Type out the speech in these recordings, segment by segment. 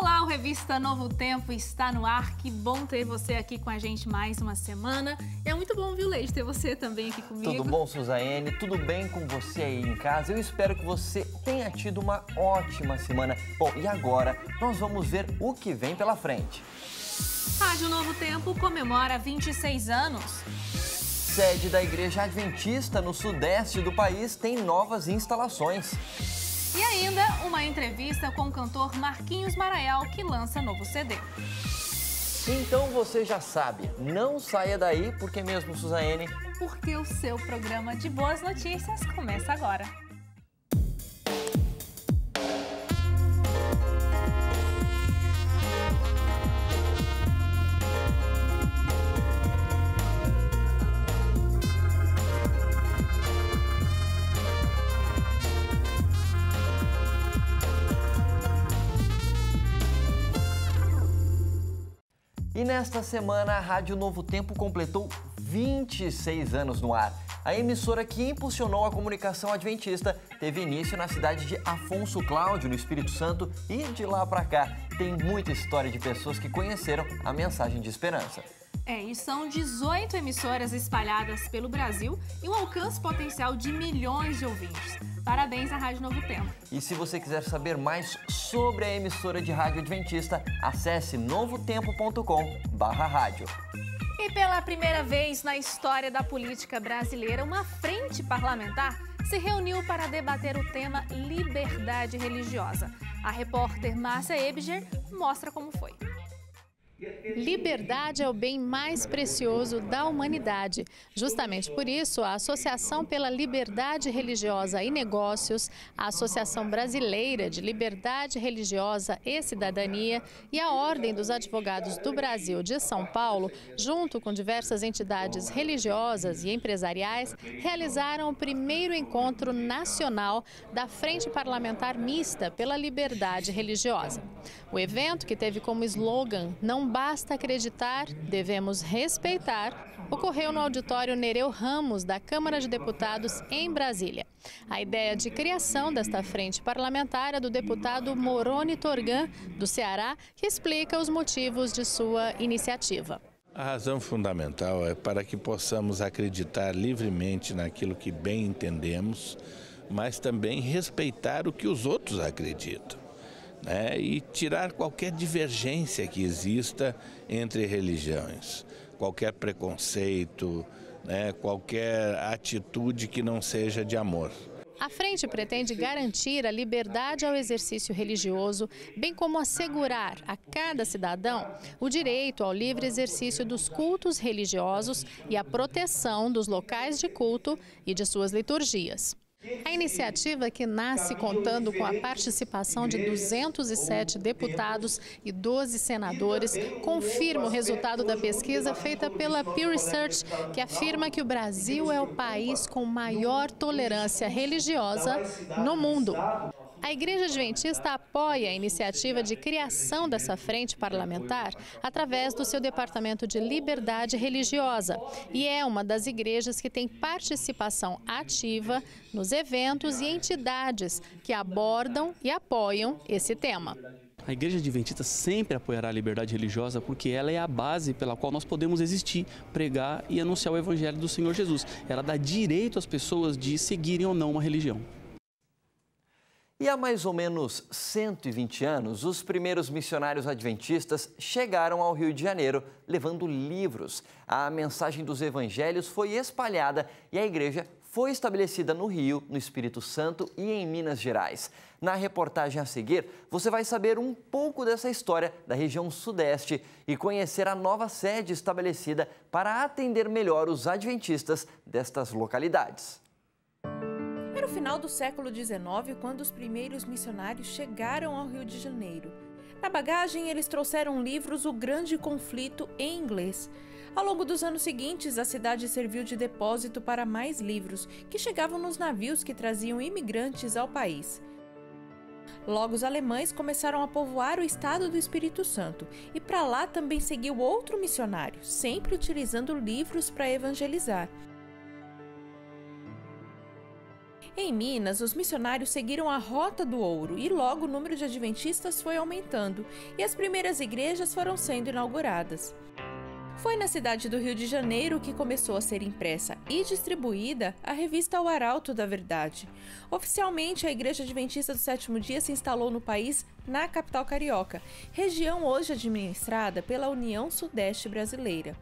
Olá, o Revista Novo Tempo está no ar. Que bom ter você aqui com a gente mais uma semana. É muito bom, viu, Leide, ter você também aqui comigo. Tudo bom, Suzane? Tudo bem com você aí em casa? Eu espero que você tenha tido uma ótima semana. Bom, e agora nós vamos ver o que vem pela frente. Rádio Novo Tempo comemora 26 anos. Sede da Igreja Adventista no sudeste do país tem novas instalações. E ainda uma entrevista com o cantor Marquinhos Marael, que lança novo CD. Então você já sabe, não saia daí, porque mesmo, Suzane, porque o seu programa de boas notícias começa agora. E nesta semana, a Rádio Novo Tempo completou 26 anos no ar. A emissora que impulsionou a comunicação adventista teve início na cidade de Afonso Cláudio, no Espírito Santo, e de lá para cá tem muita história de pessoas que conheceram a mensagem de esperança. E são 18 emissoras espalhadas pelo Brasil e um alcance potencial de milhões de ouvintes. Parabéns à Rádio Novo Tempo. E se você quiser saber mais sobre a emissora de rádio adventista, acesse novotempo.com/rádio. E pela primeira vez na história da política brasileira, uma frente parlamentar se reuniu para debater o tema liberdade religiosa. A repórter Márcia Ebiger mostra como foi. Liberdade é o bem mais precioso da humanidade. Justamente por isso, a Associação pela Liberdade Religiosa e Negócios, a Associação Brasileira de Liberdade Religiosa e Cidadania e a Ordem dos Advogados do Brasil de São Paulo, junto com diversas entidades religiosas e empresariais, realizaram o primeiro encontro nacional da Frente Parlamentar Mista pela Liberdade Religiosa. O evento, que teve como slogan "Não basta acreditar, devemos respeitar", ocorreu no auditório Nereu Ramos, da Câmara de Deputados, em Brasília. A ideia de criação desta frente parlamentar é do deputado Moroni Torgan, do Ceará, que explica os motivos de sua iniciativa. A razão fundamental é para que possamos acreditar livremente naquilo que bem entendemos, mas também respeitar o que os outros acreditam. E tirar qualquer divergência que exista entre religiões, qualquer preconceito, qualquer atitude que não seja de amor. A frente pretende garantir a liberdade ao exercício religioso, bem como assegurar a cada cidadão o direito ao livre exercício dos cultos religiosos e a proteção dos locais de culto e de suas liturgias. A iniciativa, que nasce contando com a participação de 207 deputados e 12 senadores, confirma o resultado da pesquisa feita pela Pew Research, que afirma que o Brasil é o país com maior tolerância religiosa no mundo. A Igreja Adventista apoia a iniciativa de criação dessa frente parlamentar através do seu Departamento de Liberdade Religiosa e é uma das igrejas que tem participação ativa nos eventos e entidades que abordam e apoiam esse tema. A Igreja Adventista sempre apoiará a liberdade religiosa porque ela é a base pela qual nós podemos existir, pregar e anunciar o Evangelho do Senhor Jesus. Ela dá direito às pessoas de seguirem ou não uma religião. E há mais ou menos 120 anos, os primeiros missionários adventistas chegaram ao Rio de Janeiro, levando livros. A mensagem dos evangelhos foi espalhada e a igreja foi estabelecida no Rio, no Espírito Santo e em Minas Gerais. Na reportagem a seguir, você vai saber um pouco dessa história da região sudeste e conhecer a nova sede estabelecida para atender melhor os adventistas destas localidades. Era o final do século XIX quando os primeiros missionários chegaram ao Rio de Janeiro. Na bagagem, eles trouxeram livros O Grande Conflito em inglês. Ao longo dos anos seguintes, a cidade serviu de depósito para mais livros, que chegavam nos navios que traziam imigrantes ao país. Logo, os alemães começaram a povoar o estado do Espírito Santo, e para lá também seguiu outro missionário, sempre utilizando livros para evangelizar. Em Minas, os missionários seguiram a Rota do Ouro e logo o número de adventistas foi aumentando e as primeiras igrejas foram sendo inauguradas. Foi na cidade do Rio de Janeiro que começou a ser impressa e distribuída a revista O Arauto da Verdade. Oficialmente, a Igreja Adventista do Sétimo Dia se instalou no país, na capital carioca, região hoje administrada pela União Sudeste Brasileira.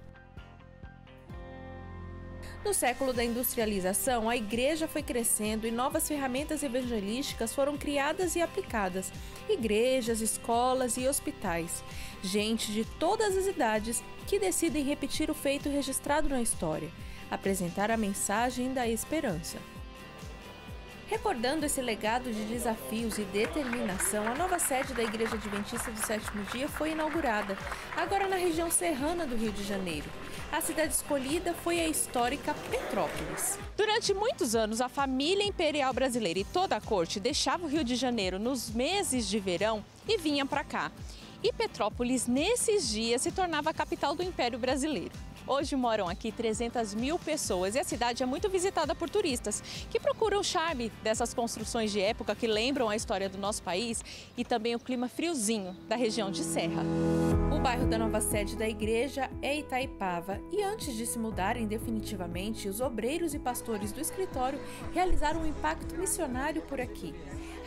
No século da industrialização, a igreja foi crescendo e novas ferramentas evangelísticas foram criadas e aplicadas. Igrejas, escolas e hospitais. Gente de todas as idades que decidem repetir o feito registrado na história, apresentar a mensagem da esperança. Recordando esse legado de desafios e determinação, a nova sede da Igreja Adventista do Sétimo Dia foi inaugurada, agora na região serrana do Rio de Janeiro. A cidade escolhida foi a histórica Petrópolis. Durante muitos anos, a família imperial brasileira e toda a corte deixava o Rio de Janeiro nos meses de verão e vinha para cá. E Petrópolis, nesses dias, se tornava a capital do Império Brasileiro. Hoje moram aqui 300 mil pessoas e a cidade é muito visitada por turistas que procuram o charme dessas construções de época que lembram a história do nosso país e também o clima friozinho da região de Serra. O bairro da nova sede da igreja é Itaipava e antes de se mudarem definitivamente, os obreiros e pastores do escritório realizaram um impacto missionário por aqui.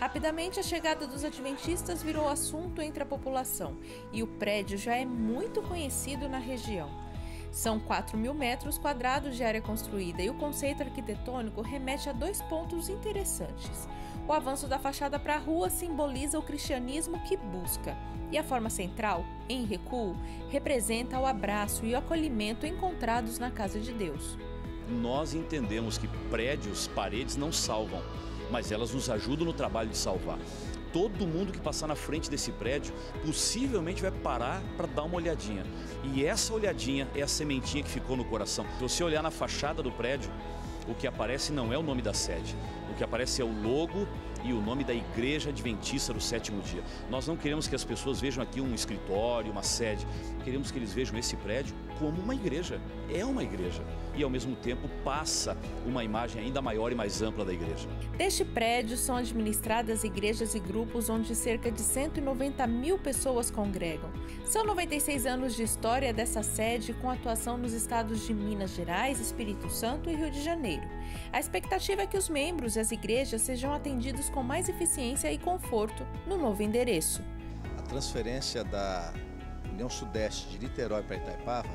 Rapidamente, a chegada dos adventistas virou assunto entre a população e o prédio já é muito conhecido na região. São 4.000 metros quadrados de área construída e o conceito arquitetônico remete a dois pontos interessantes. O avanço da fachada para a rua simboliza o cristianismo que busca e a forma central, em recuo, representa o abraço e o acolhimento encontrados na casa de Deus. Nós entendemos que prédios, paredes não salvam, mas elas nos ajudam no trabalho de salvar. Todo mundo que passar na frente desse prédio possivelmente vai parar para dar uma olhadinha. E essa olhadinha é a sementinha que ficou no coração. Se você olhar na fachada do prédio, o que aparece não é o nome da sede. O que aparece é o logo e o nome da Igreja Adventista do Sétimo Dia. Nós não queremos que as pessoas vejam aqui um escritório, uma sede. Queremos que eles vejam esse prédio como uma igreja. É uma igreja. E ao mesmo tempo passa uma imagem ainda maior e mais ampla da igreja. Deste prédio são administradas igrejas e grupos onde cerca de 190 mil pessoas congregam. São 96 anos de história dessa sede com atuação nos estados de Minas Gerais, Espírito Santo e Rio de Janeiro. A expectativa é que os membros e as igrejas sejam atendidos com mais eficiência e conforto no novo endereço. A transferência da União Sudeste de Niterói para Itaipava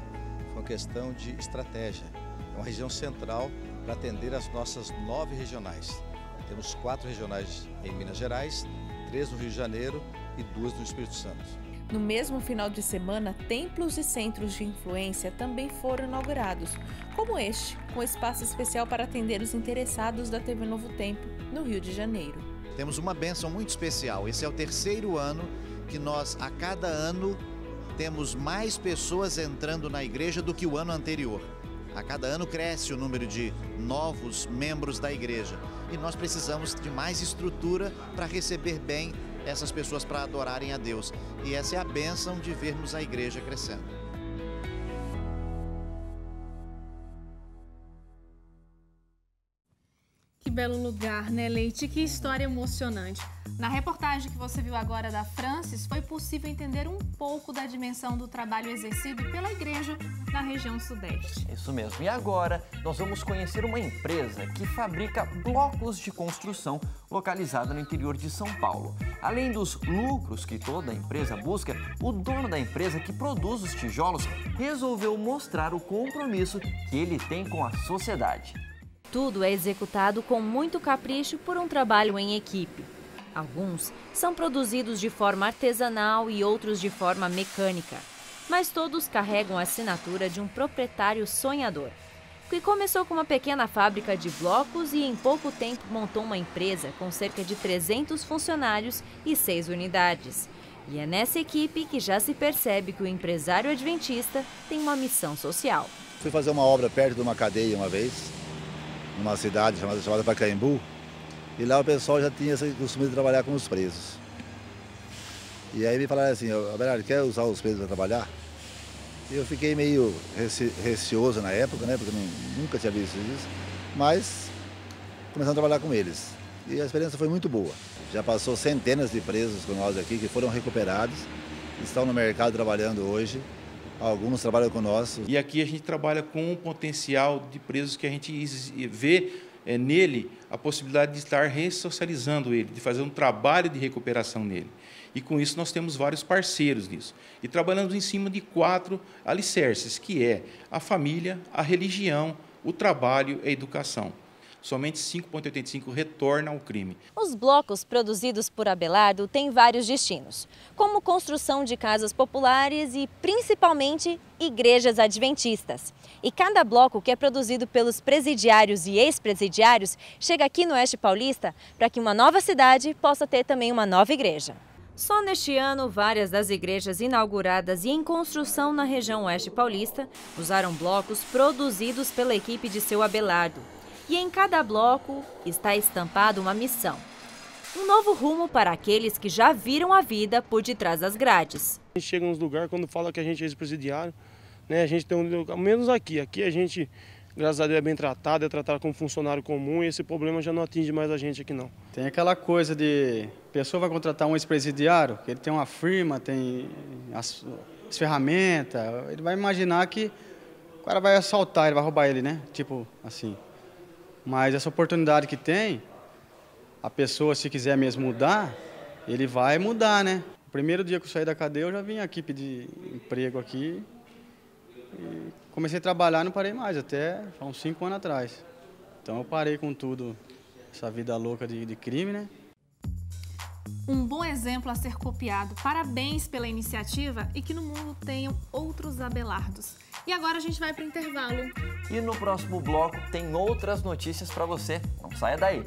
foi uma questão de estratégia. É uma região central para atender as nossas 9 regionais. Temos 4 regionais em Minas Gerais, 3 no Rio de Janeiro e 2 no Espírito Santo. No mesmo final de semana, templos e centros de influência também foram inaugurados, como este, com espaço especial para atender os interessados da TV Novo Tempo, no Rio de Janeiro. Temos uma bênção muito especial. Esse é o 3º ano que nós, a cada ano, temos mais pessoas entrando na igreja do que o ano anterior. A cada ano cresce o número de novos membros da igreja e nós precisamos de mais estrutura para receber bem essas pessoas para adorarem a Deus. E essa é a bênção de vermos a igreja crescendo. Que belo lugar, né, Leite? Que história emocionante. Na reportagem que você viu agora da Francis, foi possível entender um pouco da dimensão do trabalho exercido pela igreja na região sudeste. Isso mesmo. E agora nós vamos conhecer uma empresa que fabrica blocos de construção localizada no interior de São Paulo. Além dos lucros que toda empresa busca, o dono da empresa que produz os tijolos resolveu mostrar o compromisso que ele tem com a sociedade. Tudo é executado com muito capricho por um trabalho em equipe. Alguns são produzidos de forma artesanal e outros de forma mecânica, mas todos carregam a assinatura de um proprietário sonhador, que começou com uma pequena fábrica de blocos e em pouco tempo montou uma empresa com cerca de 300 funcionários e 6 unidades. E é nessa equipe que já se percebe que o empresário adventista tem uma missão social. Fui fazer uma obra perto de uma cadeia uma vez, numa cidade chamada Pacaembu, e lá o pessoal já tinha esse costume de trabalhar com os presos. E aí me falaram assim, Abelardo, quer usar os presos para trabalhar? E eu fiquei meio receoso na época, né, porque eu nunca tinha visto isso, mas começamos a trabalhar com eles. E a experiência foi muito boa. Já passou centenas de presos com nós aqui que foram recuperados, estão no mercado trabalhando hoje. Alguns trabalham conosco. E aqui a gente trabalha com um potencial de presos que a gente vê nele a possibilidade de estar ressocializando ele, de fazer um trabalho de recuperação nele. E com isso nós temos vários parceiros nisso. E trabalhamos em cima de 4 alicerces, que é a família, a religião, o trabalho e a educação. Somente 5,85 retorna ao crime. Os blocos produzidos por Abelardo têm vários destinos, como construção de casas populares e, principalmente, igrejas adventistas. E cada bloco que é produzido pelos presidiários e ex-presidiários chega aqui no Oeste Paulista para que uma nova cidade possa ter também uma nova igreja. Só neste ano, várias das igrejas inauguradas e em construção na região Oeste Paulista usaram blocos produzidos pela equipe de seu Abelardo. E em cada bloco está estampada uma missão. Um novo rumo para aqueles que já viram a vida por detrás das grades. A gente chega nos lugares, quando fala que a gente é ex-presidiário, né, a gente tem menos aqui. Aqui a gente, graças a Deus, é bem tratado, é tratado como funcionário comum e esse problema já não atinge mais a gente aqui não. Tem aquela coisa de, a pessoa vai contratar um ex-presidiário, que ele tem uma firma, tem as ferramentas, ele vai imaginar que o cara vai assaltar, ele vai roubar ele, né? Tipo assim. Mas essa oportunidade que tem, a pessoa, se quiser mesmo mudar, ele vai mudar, né? O primeiro dia que eu saí da cadeia, eu já vim aqui pedir emprego aqui. E comecei a trabalhar e não parei mais, até há uns 5 anos atrás. Então eu parei com tudo, essa vida louca de crime, né? Um bom exemplo a ser copiado. Parabéns pela iniciativa e que no mundo tenham outros Abelardos. E agora a gente vai para o intervalo. E no próximo bloco tem outras notícias para você. Não saia daí.